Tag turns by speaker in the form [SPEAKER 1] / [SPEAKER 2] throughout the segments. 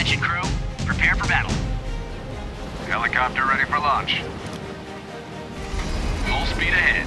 [SPEAKER 1] Attention crew, prepare for battle.
[SPEAKER 2] Helicopter ready for launch.
[SPEAKER 1] Full speed ahead.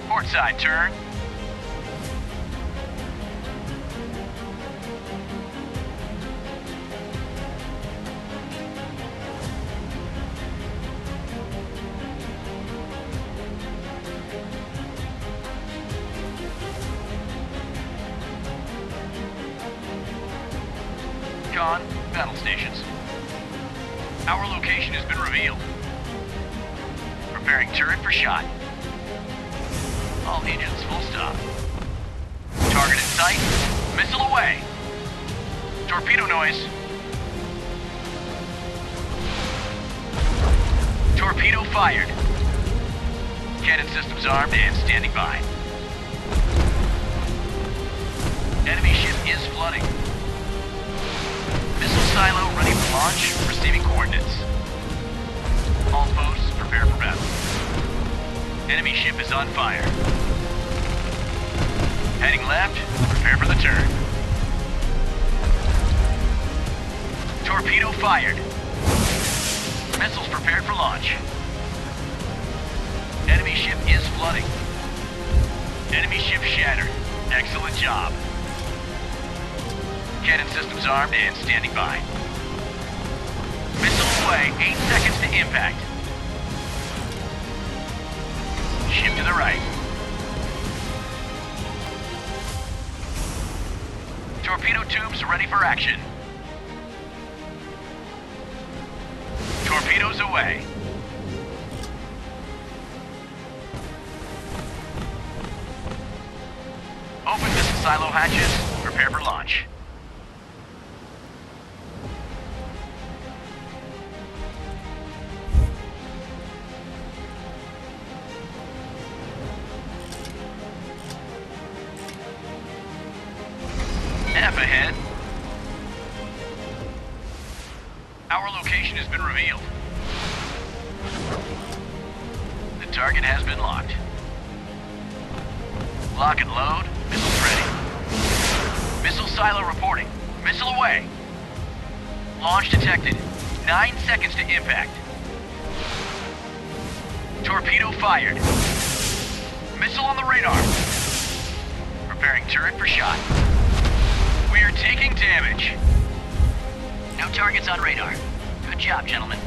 [SPEAKER 1] Port side turn. Con, battle stations. Our location has been revealed. Preparing turret for shot. All engines full stop. Target in sight. Missile away. Torpedo noise. Torpedo fired. Cannon systems armed and standing by. Enemy ship is flooding. Missile silo ready for launch, receiving coordinates. All posts prepare for battle. Enemy ship is on fire. Heading left, prepare for the turn. Torpedo fired. Missiles prepared for launch. Enemy ship is flooding. Enemy ship shattered. Excellent job. Cannon systems armed and standing by. Missile away, 8 seconds to impact. Ship to the right. Torpedo tubes ready for action. Torpedoes away. Open missile silo hatches. Prepare for launch. F ahead. Our location has been revealed. The target has been locked. Lock and load. Missiles ready. Missile silo reporting. Missile away. Launch detected. 9 seconds to impact. Torpedo fired. Missile on the radar. Preparing turret for shot. We are taking damage. No targets on radar. Good job, gentlemen.